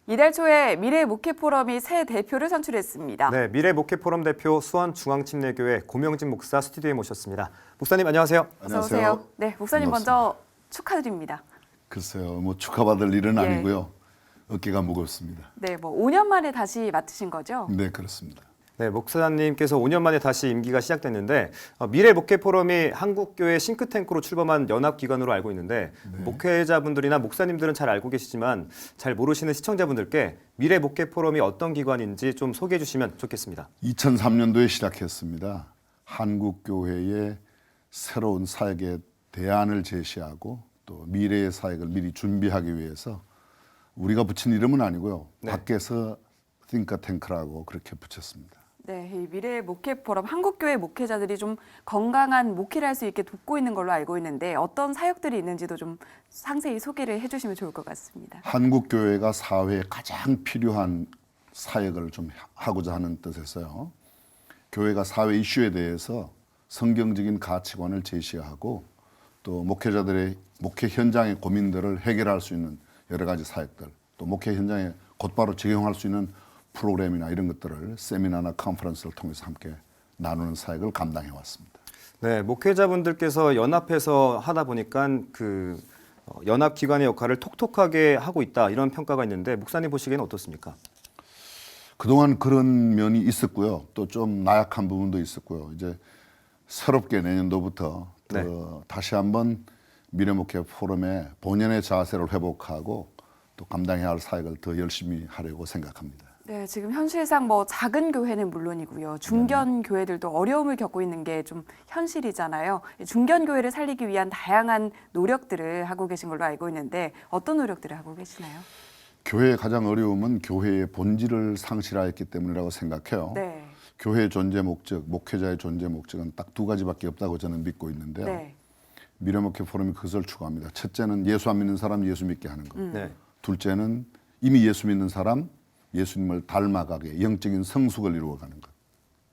이달 초에 미래 목회 포럼이 새 대표를 선출했습니다. 네, 미래 목회 포럼 대표 수원중앙침례교회 고명진 목사 스튜디오에 모셨습니다. 목사님 안녕하세요. 어서 오세요. 네, 목사님 먼저 축하드립니다. 글쎄요, 뭐 축하받을 일은 예. 아니고요. 어깨가 무겁습니다. 네, 뭐 5년 만에 다시 맡으신 거죠? 네, 그렇습니다. 네, 목사님께서 5년 만에 다시 임기가 시작됐는데 미래 목회 포럼이 한국교회 싱크탱크로 출범한 연합기관으로 알고 있는데 목회자분들이나 목사님들은 잘 알고 계시지만 잘 모르시는 시청자분들께 미래 목회 포럼이 어떤 기관인지 좀 소개해 주시면 좋겠습니다. 2003년도에 시작했습니다. 한국교회의 새로운 사역의 대안을 제시하고 또 미래의 사역을 미리 준비하기 위해서 우리가 붙인 이름은 아니고요. 네. 밖에서 띵커탱크라고 그렇게 붙였습니다. 네, 이 미래 목회 포럼 한국교회 목회자들이 좀 건강한 목회를 할 수 있게 돕고 있는 걸로 알고 있는데 어떤 사역들이 있는지도 좀 상세히 소개를 해주시면 좋을 것 같습니다. 한국교회가 사회에 가장 필요한 사역을 좀 하고자 하는 뜻에서요. 교회가 사회 이슈에 대해서 성경적인 가치관을 제시하고 또 목회자들의 목회 현장의 고민들을 해결할 수 있는 여러 가지 사역들, 또 목회 현장에 곧바로 적용할 수 있는 프로그램이나 이런 것들을 세미나나 컨퍼런스를 통해서 함께 나누는 사역을 감당해 왔습니다. 네, 목회자분들께서 연합해서 하다 보니까 그 연합 기관의 역할을 톡톡하게 하고 있다 이런 평가가 있는데 목사님 보시기에는 어떻습니까? 그동안 그런 면이 있었고요. 또 좀 나약한 부분도 있었고요. 이제 새롭게 내년도부터 네. 다시 한번 미래목회 포럼의 본연의 자세를 회복하고 또 감당해야 할 사역을 더 열심히 하려고 생각합니다. 네, 지금 현실상 뭐 작은 교회는 물론이고요. 중견 교회들도 어려움을 겪고 있는 게 좀 현실이잖아요. 중견 교회를 살리기 위한 다양한 노력들을 하고 계신 걸로 알고 있는데 어떤 노력들을 하고 계시나요? 교회의 가장 어려움은 교회의 본질을 상실하였기 때문이라고 생각해요. 네. 교회의 존재 목적, 목회자의 존재 목적은 딱 두 가지밖에 없다고 저는 믿고 있는데요. 네. 미래목회 포럼이 그것을 추구합니다. 첫째는 예수 안 믿는 사람 예수 믿게 하는 것. 네. 둘째는 이미 예수 믿는 사람 예수님을 닮아가게 영적인 성숙을 이루어가는 것.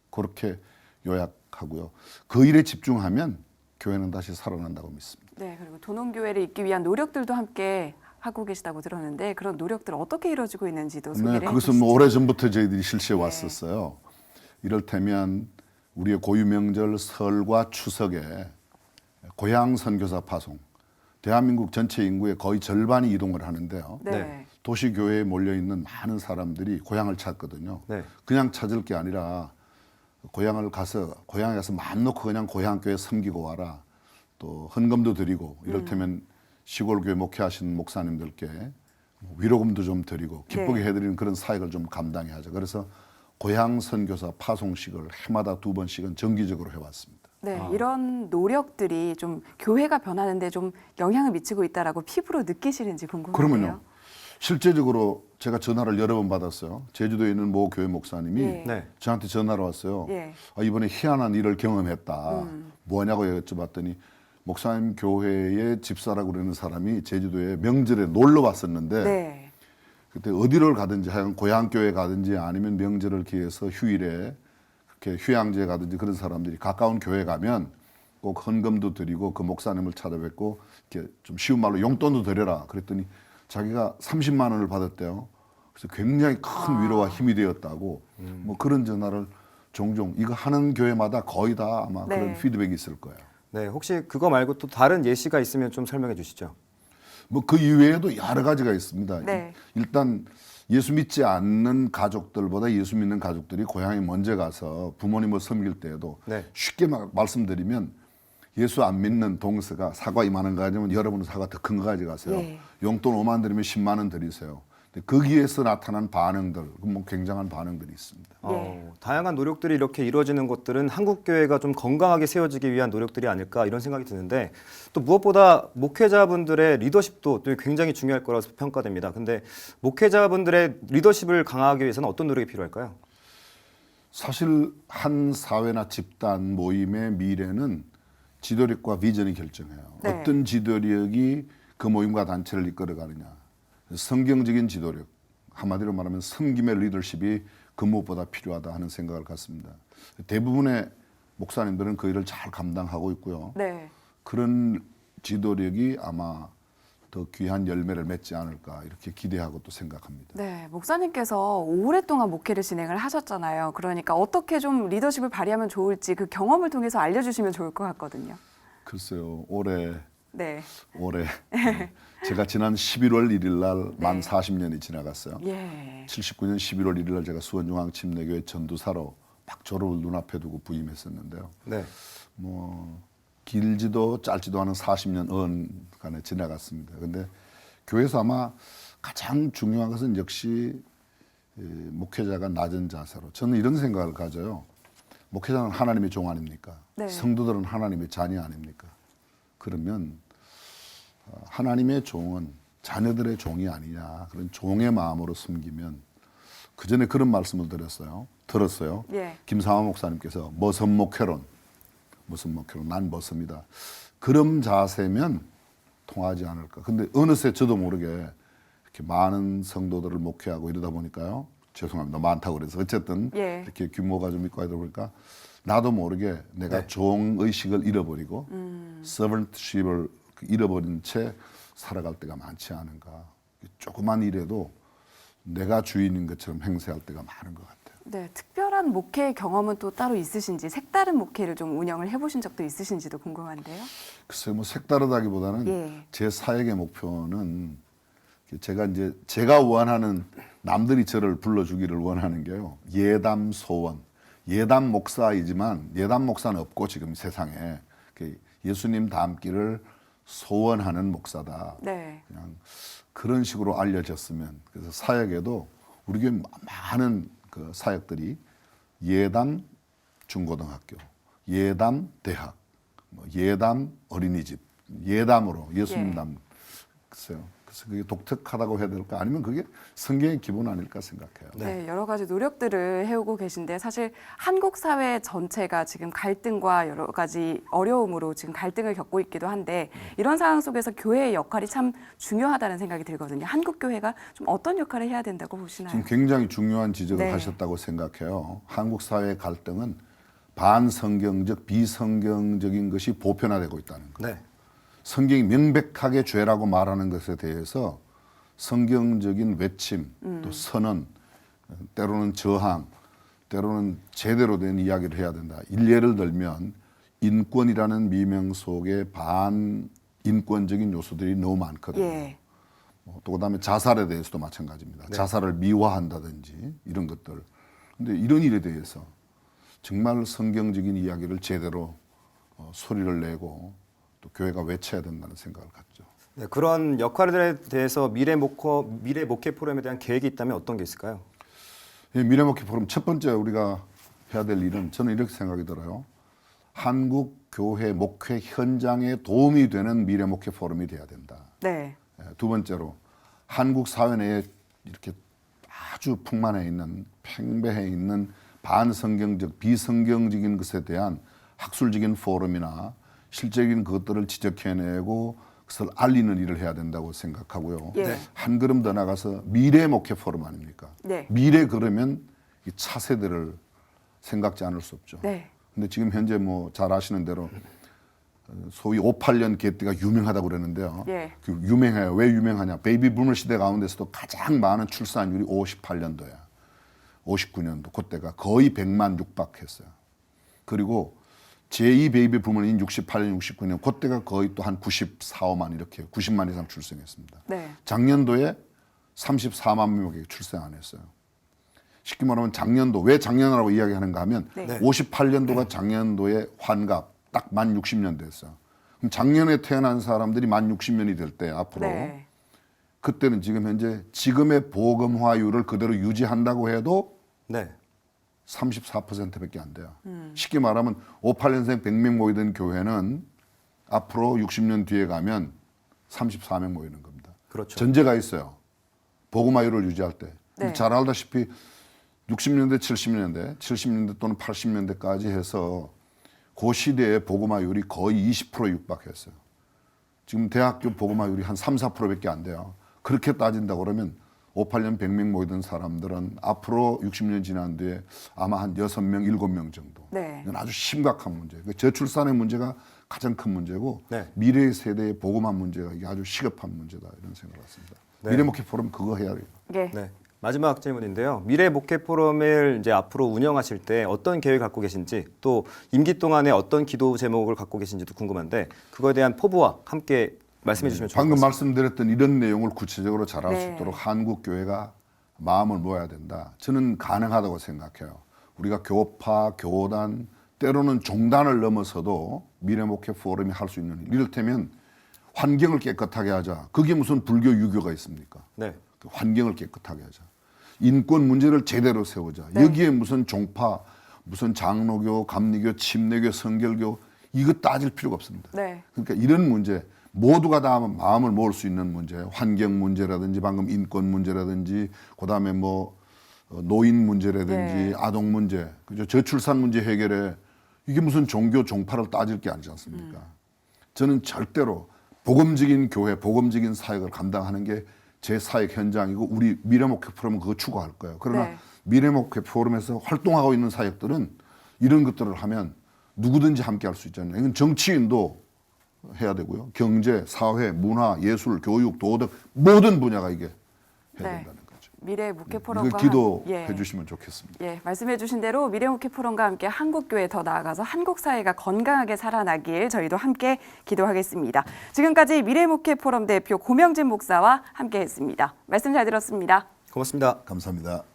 그렇게 요약하고요. 그 일에 집중하면 교회는 다시 살아난다고 믿습니다. 네, 그리고 도농교회를 잇기 위한 노력들도 함께 하고 계시다고 들었는데 그런 노력들 어떻게 이루어지고 있는지도 소개를 네, 그것은 해주시죠. 뭐 오래전부터 저희들이 실시해 네. 왔었어요. 이를테면 우리의 고유 명절 설과 추석에 고향 선교사 파송. 대한민국 전체 인구의 거의 절반이 이동을 하는데요. 네. 네. 도시 교회에 몰려 있는 많은 사람들이 고향을 찾거든요. 네. 그냥 찾을 게 아니라 고향에 가서 마음 놓고 그냥 고향 교회 섬기고 와라. 또 헌금도 드리고 이를테면 시골 교회 목회하시는 목사님들께 위로금도 좀 드리고 기쁘게 네. 해드리는 그런 사역을 좀 감당해야 하죠. 그래서 고향 선교사 파송식을 해마다 2번씩은 정기적으로 해왔습니다. 네, 이런 노력들이 좀 교회가 변하는데 좀 영향을 미치고 있다라고 피부로 느끼시는지 궁금해요. 그러면요. 실제적으로 제가 전화를 여러 번 받았어요. 제주도에 있는 모 교회 목사님이 예. 네. 저한테 전화를 왔어요. 예. 이번에 희한한 일을 경험했다. 뭐냐고 여쭤봤더니 목사님 교회의 집사라고 그러는 사람이 제주도에 명절에 놀러 왔었는데 네. 그때 어디를 가든지 하여간 고향 교회 가든지 아니면 명절을 기해서 휴일에 그렇게 휴양지에 가든지 그런 사람들이 가까운 교회 가면 꼭 헌금도 드리고 그 목사님을 찾아뵙고 이렇게 좀 쉬운 말로 용돈도 드려라. 그랬더니 자기가 30만 원을 받았대요. 그래서 굉장히 큰 위로와 힘이 되었다고 뭐 그런 전화를 종종 이거 하는 교회마다 거의 다 아마 네. 그런 피드백이 있을 거예요. 네, 혹시 그거 말고 또 다른 예시가 있으면 좀 설명해 주시죠. 뭐 그 이외에도 여러 가지가 있습니다. 네. 일단 예수 믿지 않는 가족들보다 예수 믿는 가족들이 고향에 먼저 가서 부모님을 섬길 때에도 네. 쉽게 말씀드리면 예수 안 믿는 동서가 사과 2만 원 가지면 여러분은 사과 더 큰 거 가져가세요. 네. 용돈 5만 원 드리면 10만 원 드리세요. 근데 거기에서 나타난 반응들, 뭐 굉장한 반응들이 있습니다. 다양한 노력들이 이렇게 이루어지는 것들은 한국 교회가 좀 건강하게 세워지기 위한 노력들이 아닐까 이런 생각이 드는데 또 무엇보다 목회자분들의 리더십도 또 굉장히 중요할 거라서 평가됩니다. 근데 목회자분들의 리더십을 강화하기 위해서는 어떤 노력이 필요할까요? 사실 한 사회나 집단 모임의 미래는 지도력과 비전이 결정해요. 네. 어떤 지도력이 그 모임과 단체를 이끌어가느냐. 성경적인 지도력, 한마디로 말하면 섬김의 리더십이 그 무엇보다 필요하다 하는 생각을 갖습니다. 대부분의 목사님들은 그 일을 잘 감당하고 있고요. 네. 그런 지도력이 아마 더 귀한 열매를 맺지 않을까 이렇게 기대하고 또 생각합니다. 네, 목사님께서 오랫동안 목회를 진행을 하셨잖아요. 그러니까 어떻게 좀 리더십을 발휘하면 좋을지 그 경험을 통해서 알려주시면 좋을 것 같거든요. 글쎄요, 올해 네. 제가 지난 11월 1일 날 만 네. 40년이 지나갔어요. 예. 79년 11월 1일 날 제가 수원중앙침례교회 전도사로 막 졸업을 눈앞에 두고 부임했었는데요. 네. 뭐 길지도 짧지도 않은 40년 언간에 지나갔습니다. 근데 교회에서 아마 가장 중요한 것은 역시 목회자가 낮은 자세로, 저는 이런 생각을 가져요. 목회자는 하나님의 종 아닙니까? 네. 성도들은 하나님의 자녀 아닙니까? 그러면 하나님의 종은 자녀들의 종이 아니냐, 그런 종의 마음으로 섬기면, 그 전에 그런 말씀을 들었어요. 예. 김상화 목사님께서 머슴 목회론, 난 머슴이다. 그런 자세면 통하지 않을까. 근데 어느새 저도 모르게 이렇게 많은 성도들을 목회하고 이러다 보니까요. 죄송합니다. 많다고 그래서 어쨌든 예. 이렇게 규모가 좀 있고 하다 보니까 나도 모르게 내가 네. 종의식을 잃어버리고 서번트십을 잃어버린 채 살아갈 때가 많지 않은가. 조그만 일에도 내가 주인인 것처럼 행세할 때가 많은 것 같아요. 네, 특별한 목회 경험은 또 따로 있으신지, 색다른 목회를 좀 운영을 해보신 적도 있으신지도 궁금한데요. 글쎄요, 뭐 색다르다기보다는 예. 제 사역의 목표는 제가 원하는, 남들이 저를 불러주기를 원하는 게요. 예담 소원. 예담 목사이지만 예담 목사는 없고 지금 세상에 예수님 닮기를 소원하는 목사다. 네. 그냥 그런 식으로 알려졌으면. 그래서 사역에도 우리 교회 많은 그 사역들이 예담 중고등학교, 예담 대학, 뭐 예담 어린이집, 예담으로 예수님 예. 닮. 글쎄요. 그래서 그게 독특하다고 해야 될까? 아니면 그게 성경의 기본 아닐까 생각해요. 네, 여러 가지 노력들을 해오고 계신데 사실 한국 사회 전체가 지금 갈등과 여러 가지 어려움으로 지금 갈등을 겪고 있기도 한데 이런 상황 속에서 교회의 역할이 참 중요하다는 생각이 들거든요. 한국 교회가 좀 어떤 역할을 해야 된다고 보시나요? 지금 굉장히 중요한 지적을 네. 하셨다고 생각해요. 한국 사회의 갈등은 반성경적, 비성경적인 것이 보편화되고 있다는 거. 네. 성경이 명백하게 죄라고 말하는 것에 대해서 성경적인 외침, 또 선언, 때로는 저항, 때로는 제대로 된 이야기를 해야 된다. 일례를 들면 인권이라는 미명 속에 반인권적인 요소들이 너무 많거든요. 예. 또 그다음에 자살에 대해서도 마찬가지입니다. 네. 자살을 미화한다든지 이런 것들. 근데 이런 일에 대해서 정말 성경적인 이야기를 제대로 소리를 내고 또 교회가 외쳐야 된다는 생각을 갖죠. 네, 그런 역할들에 대해서 미래 목회 포럼에 대한 계획이 있다면 어떤 게 있을까요? 미래 목회 포럼 첫 번째 우리가 해야 될 일은 저는 이렇게 생각이 들어요. 한국 교회 목회 현장에 도움이 되는 미래 목회 포럼이 돼야 된다. 네. 두 번째로 한국 사회 내에 이렇게 아주 풍만해 있는, 팽배해 있는 반성경적, 비성경적인 것에 대한 학술적인 포럼이나 실제적인 것들을 지적해내고 그것을 알리는 일을 해야 된다고 생각하고요. 예. 한 걸음 더 나가서 미래 목회 포럼 아닙니까? 네. 미래 그러면 이 차세대를 생각지 않을 수 없죠. 네. 근데 지금 현재 뭐 잘 아시는 대로 소위 58년 개띠가 유명하다고 그러는데요. 예. 그 유명해요. 왜 유명하냐? 베이비 부머 시대 가운데서도 가장 많은 출산율이 58년도야. 59년도 그때가 거의 100만 육박했어요. 그리고 제2 베이비 부머는 68년, 69년 그때가 거의 또 한 94, 5만 이렇게 90만 이상 출생했습니다. 네. 작년도에 34만 명에게 출생 안 했어요. 쉽게 말하면 작년도, 왜 작년이라고 이야기하는가 하면 네. 58년도가 작년도의 환갑 딱 만 60년 됐어요. 그럼 작년에 태어난 사람들이 만 60년이 될 때 앞으로 네. 그때는 지금 현재 지금의 보금화율을 그대로 유지한다고 해도 네. 34%밖에 안 돼요. 쉽게 말하면 58년생 100명 모이던 교회는 앞으로 60년 뒤에 가면 34명 모이는 겁니다. 그렇죠. 전제가 있어요. 보금화율을 유지할 때. 네. 잘 알다시피 60년대, 70년대 또는 80년대까지 해서 그 시대에 보금화율이 거의 20% 육박했어요. 지금 대학교 보금화율이 한 3, 4%밖에 안 돼요. 그렇게 따진다 그러면 58년 100명 모이던 사람들은 앞으로 60년 지난 뒤에 아마 한 6명, 7명 정도. 네. 이건 아주 심각한 문제. 그 저출산의 문제가 가장 큰 문제고 네. 미래 세대의 보고만 문제가 이게 아주 시급한 문제다 이런 생각을 했습니다. 네. 미래 목회 포럼 그거 해야 돼요. 네. 네. 마지막 질문인데요. 미래 목회 포럼을 이제 앞으로 운영하실 때 어떤 계획을 갖고 계신지 또 임기 동안에 어떤 기도 제목을 갖고 계신지도 궁금한데 그거에 대한 포부와 함께 말씀해 주시면 좋을 것 방금 같습니다. 말씀드렸던 이런 내용을 구체적으로 잘할 수 네. 있도록 한국 교회가 마음을 모아야 된다. 저는 가능하다고 생각해요. 우리가 교파, 교단, 때로는 종단을 넘어서도 미래 목회 포럼이 할 수 있는 일. 이를테면 환경을 깨끗하게 하자. 그게 무슨 불교 유교가 있습니까? 네. 그 환경을 깨끗하게 하자. 인권 문제를 제대로 세우자. 네. 여기에 무슨 종파, 무슨 장로교, 감리교, 침례교, 성결교 이거 따질 필요가 없습니다. 네. 그러니까 이런 문제 모두가 다 마음을 모을 수 있는 문제, 환경 문제라든지 방금 인권 문제라든지 그다음에 뭐 노인 문제라든지 네. 아동 문제, 그죠? 저출산 문제 해결에 이게 무슨 종교 종파를 따질 게 아니지 않습니까? 저는 절대로 복음적인 교회, 복음적인 사역을 감당하는 게 제 사역 현장이고 우리 미래목회 포럼은 그거 추구할 거예요. 그러나 네. 미래목회 포럼에서 활동하고 있는 사역들은 이런 것들을 하면 누구든지 함께 할 수 있잖아요. 이건 정치인도 해야 되고요. 경제, 사회, 문화, 예술, 교육, 도덕 모든 분야가 이게 해야 네. 된다는 거죠. 미래 목회 이거 포럼과 기도해 주시면 좋겠습니다. 예, 말씀해 주신 대로 미래 목회 포럼과 함께 한국 교회 더 나아가서 한국 사회가 건강하게 살아나길 저희도 함께 기도하겠습니다. 지금까지 미래 목회 포럼 대표 고명진 목사와 함께했습니다. 말씀 잘 들었습니다. 고맙습니다. 감사합니다.